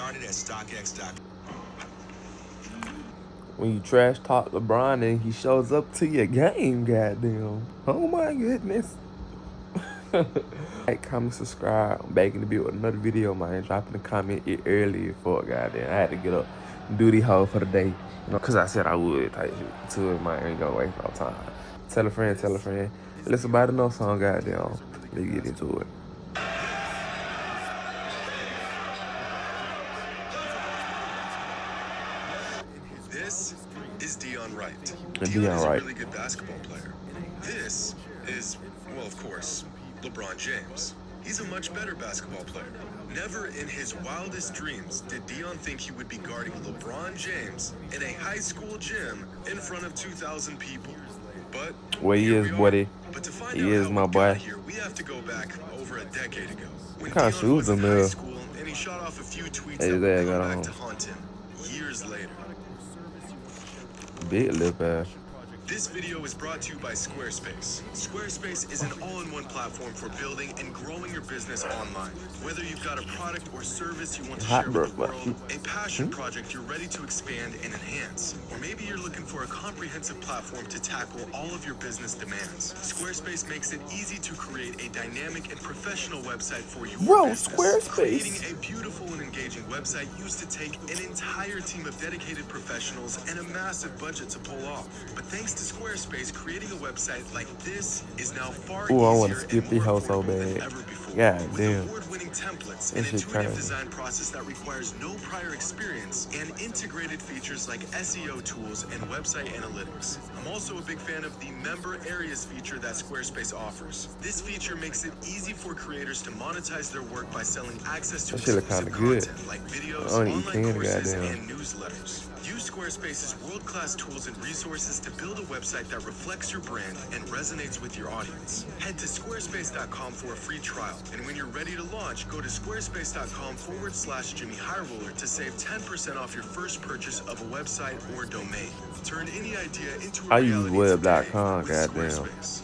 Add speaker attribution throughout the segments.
Speaker 1: started at StockX.com.
Speaker 2: When you trash talk LeBron and he shows up to your game, goddamn. Oh my goodness. Like, comment, subscribe. I'm back in the build with another video, man. Dropping a comment early for goddamn. I had to get up and do the whole for the day. You know, cause I said I would type shit to it, man. Ain't gonna waste no time. Tell a friend, tell a friend. Let somebody know song, goddamn. Let's get into it.
Speaker 1: This is Dion Wright.
Speaker 2: Dion
Speaker 1: Dion is a
Speaker 2: Wright.
Speaker 1: really good basketball player. This is, well, of course, LeBron James. He's a much better basketball player. Never in his wildest dreams did Dion think he would be guarding LeBron James in a high school gym in front of 2,000 people. But
Speaker 2: Well, he is, buddy.
Speaker 1: But to find
Speaker 2: He
Speaker 1: out
Speaker 2: is
Speaker 1: how
Speaker 2: my
Speaker 1: we
Speaker 2: boy.
Speaker 1: got here, we have to go back over a decade ago. When
Speaker 2: What kind of
Speaker 1: Dion
Speaker 2: shoes
Speaker 1: was in
Speaker 2: them
Speaker 1: high
Speaker 2: there?
Speaker 1: school and he shot off a few tweets
Speaker 2: Hey,
Speaker 1: that
Speaker 2: there,
Speaker 1: would
Speaker 2: got
Speaker 1: come back
Speaker 2: on.
Speaker 1: to haunt him years later.
Speaker 2: Big lip ass.
Speaker 1: This video is brought to you by Squarespace. Squarespace is an all-in-one platform for building and growing your business online. Whether you've got a product or service you want to share with the world, a passion project you're ready to expand and enhance, or maybe you're looking for a comprehensive platform to tackle all of your business demands, Squarespace makes it easy to create a dynamic and professional website for your business.
Speaker 2: Squarespace.
Speaker 1: Creating a beautiful and engaging website used to take an entire team of dedicated professionals and a massive budget to pull off. But thanks to Squarespace, creating a website like this is now far
Speaker 2: Ooh, I
Speaker 1: easier
Speaker 2: wanna skip
Speaker 1: and
Speaker 2: the
Speaker 1: more
Speaker 2: house so
Speaker 1: affordable than
Speaker 2: bad.
Speaker 1: ever before.
Speaker 2: God
Speaker 1: With
Speaker 2: damn.
Speaker 1: award-winning templates,
Speaker 2: That
Speaker 1: an
Speaker 2: shit
Speaker 1: intuitive
Speaker 2: crazy.
Speaker 1: design process that requires no prior experience, and integrated features like SEO tools and website analytics. I'm also a big fan of the Member Areas feature that Squarespace offers. This feature makes it easy for creators to monetize their work by selling access to
Speaker 2: That shit look
Speaker 1: exclusive
Speaker 2: kinda good.
Speaker 1: content like videos,
Speaker 2: I don't eat
Speaker 1: online
Speaker 2: candy,
Speaker 1: courses,
Speaker 2: goddamn.
Speaker 1: and newsletters. Use Squarespace's world-class tools and resources to build a website that reflects your brand and resonates with your audience. Head to squarespace.com for a free trial. And when you're ready to launch, go to squarespace.com/Jimmy Highroller to save 10% off your first purchase of a website or domain. Turn any idea into a
Speaker 2: I use
Speaker 1: reality
Speaker 2: web.com,
Speaker 1: today with
Speaker 2: goddamn.
Speaker 1: Squarespace.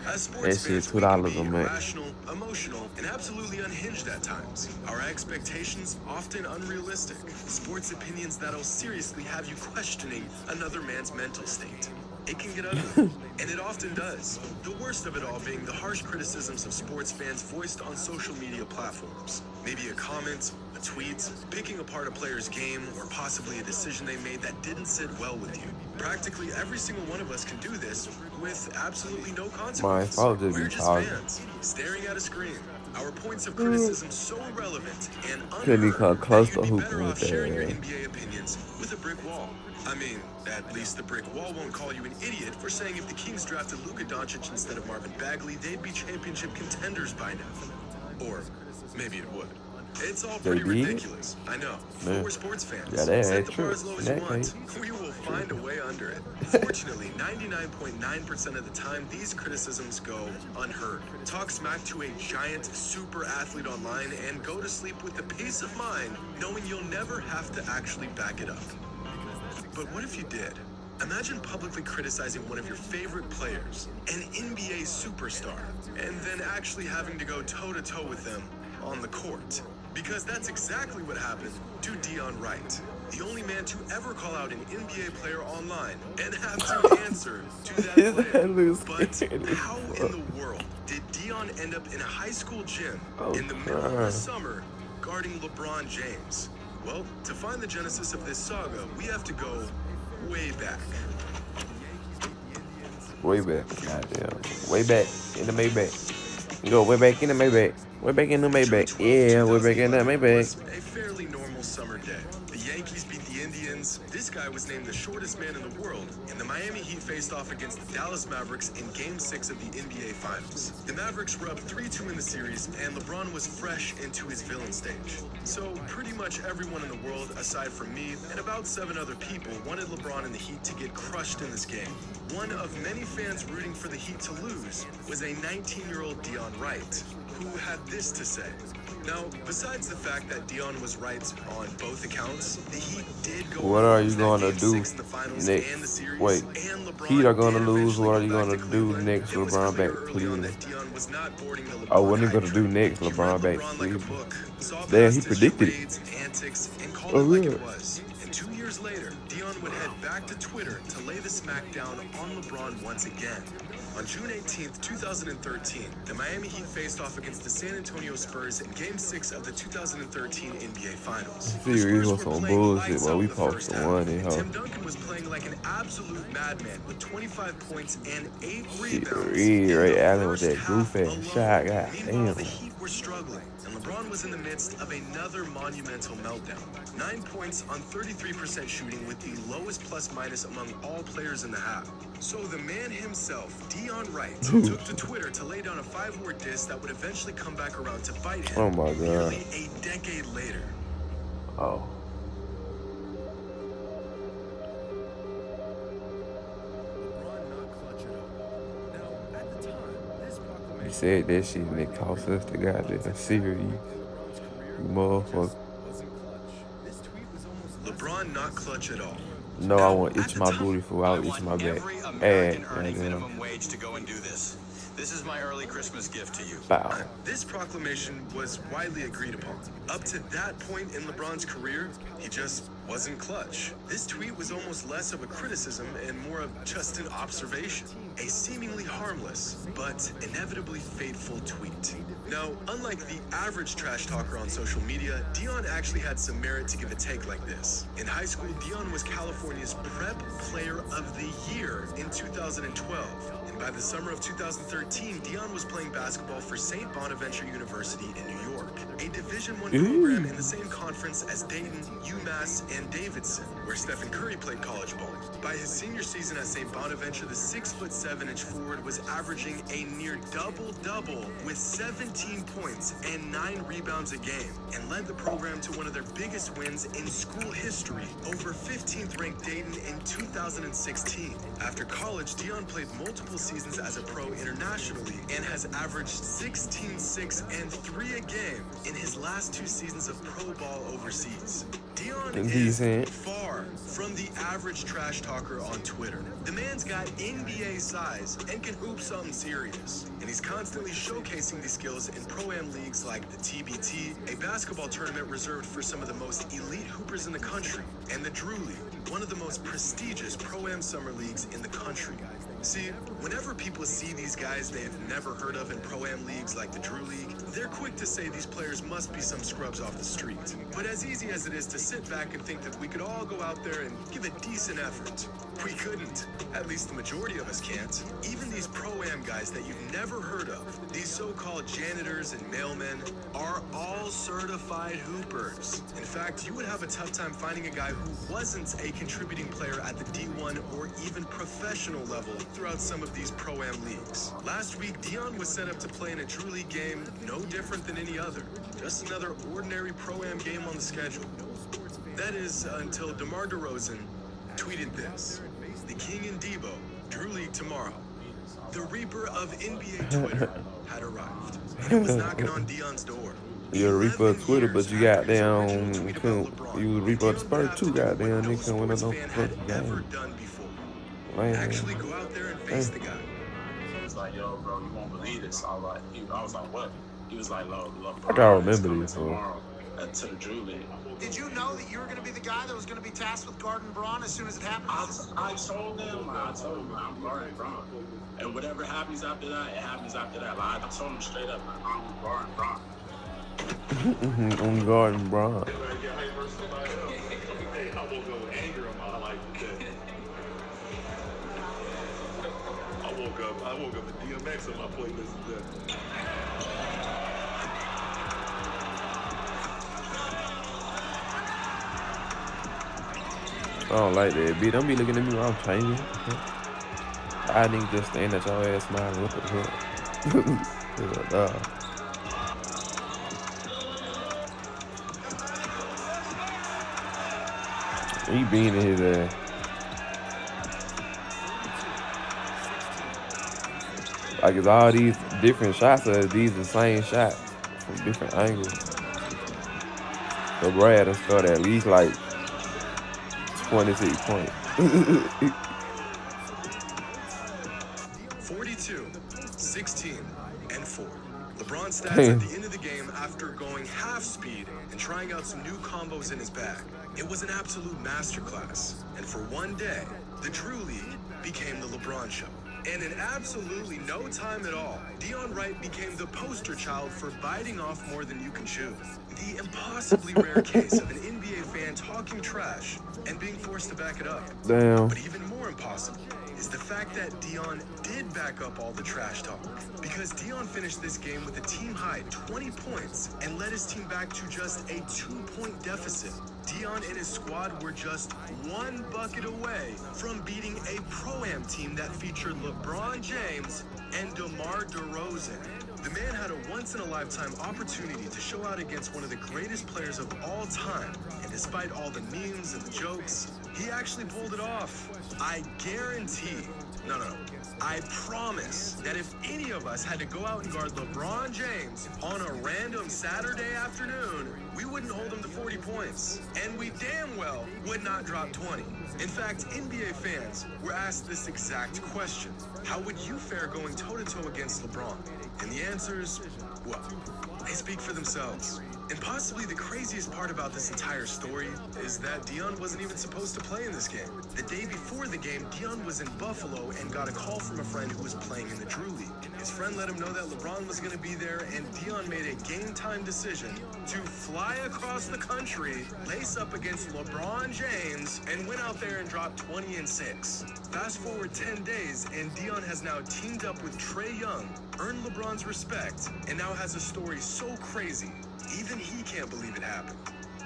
Speaker 1: As
Speaker 2: That
Speaker 1: sports
Speaker 2: shit
Speaker 1: fans, we can
Speaker 2: $2
Speaker 1: be
Speaker 2: a month.
Speaker 1: irrational, emotional, and absolutely unhinged at times. Our expectations often unrealistic. Sports opinions that'll seriously have you questioning another man's mental state. It can get ugly, and it often does. The worst of it all being the harsh criticisms of sports fans voiced on social media platforms. Maybe a comment, a tweet, picking apart a player's game, or possibly a decision they made that didn't sit well with you. Practically every single one of us can do this with absolutely no consequence.
Speaker 2: I'll just be
Speaker 1: We're just
Speaker 2: talking.
Speaker 1: fans, staring at a screen. Our points of criticism so irrelevant and
Speaker 2: Could be called
Speaker 1: unheard
Speaker 2: close
Speaker 1: that
Speaker 2: to
Speaker 1: you'd be
Speaker 2: hooping
Speaker 1: better
Speaker 2: with
Speaker 1: off sharing your
Speaker 2: that.
Speaker 1: NBA opinions with a brick wall. I mean, at least the brick wall won't call you an idiot for saying if the Kings drafted Luka Doncic instead of Marvin Bagley, they'd be championship contenders by now. Or maybe it would. It's all pretty
Speaker 2: They did?
Speaker 1: ridiculous. I know. But
Speaker 2: Man.
Speaker 1: we're sports fans.
Speaker 2: Yeah, that
Speaker 1: Set
Speaker 2: ain't
Speaker 1: the
Speaker 2: true.
Speaker 1: bar as low as
Speaker 2: That
Speaker 1: you want.
Speaker 2: ain't.
Speaker 1: We will find a way under it. Fortunately, 99.9% of the time, these criticisms go unheard. Talk smack to a giant super athlete online and go to sleep with the peace of mind knowing you'll never have to actually back it up. But what if you did? Imagine publicly criticizing one of your favorite players, an NBA superstar, and then actually having to go toe-to-toe with them on the court. Because that's exactly what happened to Dion Wright, the only man to ever call out an NBA player online and have to answer to that
Speaker 2: His
Speaker 1: player.
Speaker 2: head looks
Speaker 1: But
Speaker 2: scary as
Speaker 1: how in
Speaker 2: fuck.
Speaker 1: the world did Dion end up in a high school gym
Speaker 2: Oh,
Speaker 1: in the middle of the
Speaker 2: crap.
Speaker 1: summer guarding LeBron James? Well, to find the genesis of this saga, we have to go way back.
Speaker 2: Way back. Goddamn. Way back in the Maybach. Go way back in the Maybach. Way back in the Maybach. Yeah, way back in the Maybach.
Speaker 1: Was a fairly normal summer day. The Yankees beat the Indians. This guy was named the shortest man in the world, and the Miami Heat faced off against the Dallas Mavericks in Game 6 of the NBA Finals. The Mavericks were up 3-2 in the series, and LeBron was fresh into his villain stage. So pretty much everyone in the world, aside from me and about 7 other people, wanted LeBron and the Heat to get crushed in this game. One of many fans rooting for the Heat to lose was a 19-year-old Dion Wright, who had this to say. Now, besides the fact that Dion was right on both accounts, the Heat did go
Speaker 2: What
Speaker 1: on
Speaker 2: are
Speaker 1: to
Speaker 2: you
Speaker 1: lose that
Speaker 2: gonna
Speaker 1: Game
Speaker 2: do
Speaker 1: 6 in the finals and the
Speaker 2: next?
Speaker 1: series,
Speaker 2: Wait,
Speaker 1: and
Speaker 2: Heat are
Speaker 1: LeBron
Speaker 2: gonna
Speaker 1: did
Speaker 2: lose.
Speaker 1: eventually
Speaker 2: What are
Speaker 1: go
Speaker 2: you
Speaker 1: back
Speaker 2: gonna
Speaker 1: to
Speaker 2: do
Speaker 1: Cleveland,
Speaker 2: next?
Speaker 1: it was
Speaker 2: LeBron
Speaker 1: clear
Speaker 2: back to
Speaker 1: early on
Speaker 2: Cleveland.
Speaker 1: that Dion was not boarding the
Speaker 2: Oh,
Speaker 1: LeBron
Speaker 2: what are you
Speaker 1: hype
Speaker 2: gonna do
Speaker 1: train.
Speaker 2: next?
Speaker 1: He read
Speaker 2: LeBron back to
Speaker 1: LeBron like a
Speaker 2: Cleveland.
Speaker 1: book, saw
Speaker 2: Damn, he
Speaker 1: past his
Speaker 2: predicted it.
Speaker 1: charades and antics, and called
Speaker 2: Oh
Speaker 1: it like
Speaker 2: yeah.
Speaker 1: it was. And 2 years later, Dion would head back to Twitter to lay the smackdown on LeBron once again. On June 18th, 2013, the Miami Heat faced off against the San Antonio Spurs in Game 6 of the 2013 NBA Finals. The
Speaker 2: Series
Speaker 1: Spurs
Speaker 2: was
Speaker 1: were
Speaker 2: some
Speaker 1: playing
Speaker 2: bullshit,
Speaker 1: lights
Speaker 2: but
Speaker 1: out
Speaker 2: we
Speaker 1: in the first
Speaker 2: posted
Speaker 1: half,
Speaker 2: one in
Speaker 1: and
Speaker 2: her.
Speaker 1: Tim Duncan was playing like an absolute madman with 25 points and 8
Speaker 2: Shit,
Speaker 1: rebounds in
Speaker 2: Ray
Speaker 1: the
Speaker 2: Allen with
Speaker 1: first
Speaker 2: that
Speaker 1: half
Speaker 2: goof ass shot.
Speaker 1: alone.
Speaker 2: God
Speaker 1: Meanwhile, the
Speaker 2: damn.
Speaker 1: Heat were struggling, and LeBron was in the midst of another monumental meltdown. 9 points on 33% shooting with the lowest plus-minus among all players in the half. So the man himself, Dion Wright, took to Twitter to lay down a 5-word diss that would eventually come back around to bite him
Speaker 2: Oh my god.
Speaker 1: nearly a decade later.
Speaker 2: Oh. You said that shit and it cost us the goddamn series. You motherfucker.
Speaker 1: LeBron not clutch at all.
Speaker 2: No, I want to itch my booty for I will itch my back.
Speaker 3: Every American earning
Speaker 2: Goddamn.
Speaker 3: minimum wage to go and do this. This is my early Christmas gift to you.
Speaker 2: Bow.
Speaker 1: This proclamation was widely agreed upon. Up to that point in LeBron's career, he just wasn't clutch. This tweet was almost less of a criticism and more of just an observation. A seemingly harmless, but inevitably fateful tweet. Now, unlike the average trash talker on social media, Dion actually had some merit to give a take like this. In high school, Dion was California's Prep Player of the Year in 2012. And by the summer of 2013, Dion was playing basketball for St. Bonaventure University in New York, a Division I program in the same conference as Dayton, UMass, and Davidson, where Stephen Curry played college ball. By his senior season at St. Bonaventure, the 6'7" forward was averaging a near double-double with 17 points and 9 rebounds a game, and led the program to one of their biggest wins in school history over 15th ranked Dayton in 2016. After college, Dion played multiple seasons as a pro internationally and has averaged 16, 6, and 3 a game in his last 2 seasons of pro ball overseas. Dion is far from the average trash talker on Twitter. The man's got NBA size and can hoop something serious. And he's constantly showcasing these skills in pro-am leagues like the TBT, a basketball tournament reserved for some of the most elite hoopers in the country, and the Drew League, one of the most prestigious pro-am summer leagues in the country. See, whenever people see these guys they've never heard of in pro-am leagues like the Drew League, they're quick to say these players must be some scrubs off the street. But as easy as it is to sit back and think that we could all go out there and give a decent effort, we couldn't. At least the majority of us can't. Even these pro-am guys that you've never heard of, these so-called janitors and mailmen, are all certified hoopers. In fact, you would have a tough time finding a guy who wasn't a contributing player at the D1 or even professional level throughout some of these pro-am leagues. Last week, Dion was set up to play in a Drew League game no different than any other. Just another ordinary pro-am game on the schedule. That is, until DeMar DeRozan tweeted this. The King and Debo, Drew League tomorrow. The Reaper of NBA Twitter had arrived. And it was knocking on Dion's door.
Speaker 2: You're a Reaper of Twitter, but you got down. You was a Reaper of the Spurs too, goddamn. Nigga couldn't win no fucking game.
Speaker 1: Actually go out there and face the guy.
Speaker 4: He was like, yo, bro, you won't believe this. I was like, what? He was like, LeBron.
Speaker 2: I gotta remember this,
Speaker 4: tomorrow to the Drew League.
Speaker 5: Did you know that you were going to be the guy that was going to be tasked with guarding Braun as soon as it happened?
Speaker 4: I told him, I'm guarding Braun. And whatever happens after that, it happens after that. Like, I told him straight up, like, I'm guarding Braun.
Speaker 2: I'm guarding Braun.
Speaker 6: I woke up with DMX on my playlist today.
Speaker 2: I don't like that, B. Don't be looking at me while I'm changing. I didn't just stand at your ass smiling. What the fuck? He being in his ass. Like, it's all these different shots, or these the same shots from different angles. So Brad done scored at least like 26 points.
Speaker 1: 42, 16, and 4. LeBron stats at
Speaker 2: Damn.
Speaker 1: the end of the game after going half speed and trying out some new combos in his bag. It was an absolute masterclass. And for one day, the Drew League became the LeBron Show. And in absolutely no time at all, Dion Wright became the poster child for biting off more than you can chew. The impossibly rare case of an NBA fan talking trash and being forced to back it up.
Speaker 2: Damn.
Speaker 1: But even more impossible is the fact that Dion did back up all the trash talk. Because Dion finished this game with a team-high 20 points and led his team back to just a 2-point deficit. Dion and his squad were just one bucket away from beating a Pro-Am team that featured LeBron James and DeMar DeRozan. The man had a once-in-a-lifetime opportunity to show out against one of the greatest players of all time. And despite all the memes and the jokes, he actually pulled it off. I guarantee, I promise that if any of us had to go out and guard LeBron James on a random Saturday afternoon, we wouldn't hold him to 40 points. And we damn well would not drop 20. In fact, NBA fans were asked this exact question. How would you fare going toe-to-toe against LeBron? And the answers, well, they speak for themselves. And possibly the craziest part about this entire story is that Dion wasn't even supposed to play in this game. The day before the game, Dion was in Buffalo and got a call from a friend who was playing in the Drew League. His friend let him know that LeBron was going to be there, and Dion made a game-time decision to fly across the country, lace up against LeBron James, and went out there and dropped 20 and 6. Fast forward 10 days, and Dion has now teamed up with Trae Young, earned LeBron's respect, and now has a story so crazy, even he can't believe it happened.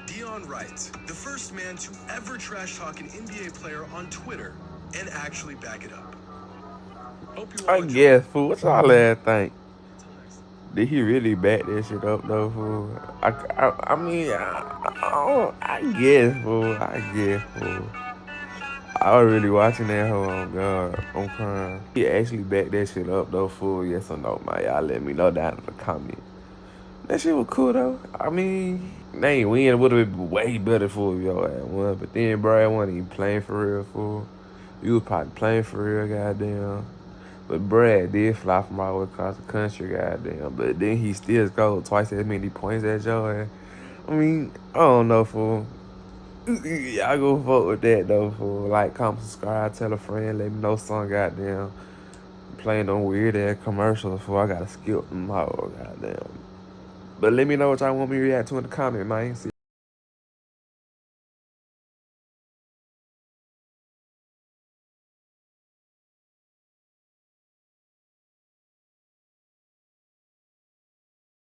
Speaker 1: Dion Wright, the first man to ever trash talk an NBA player on Twitter and actually back it up. Hope you all
Speaker 2: I
Speaker 1: enjoy.
Speaker 2: guess, fool. What y'all ass think? Did he really back that shit up, though, fool? I guess, fool. I was really watching that hoe on God. I'm crying. He actually backed that shit up, though, fool. Yes or no, man. Y'all let me know down in the comments. That shit was cool, though. I mean, they ain't win. It would have been way better for your ass won. But then, bro, I wasn't even playing for real, fool. You was probably playing for real, goddamn. But Brad did fly from all the way across the country, goddamn. But then he still scored twice as many points as your ass. I mean, I don't know, fool. Y'all go vote with that, though, fool. Like, comment, subscribe, tell a friend, let me know some goddamn. Playing on weird-ass commercials, fool. I gotta skip them all, goddamn. But let me know what y'all want me to react to in the comment, man. See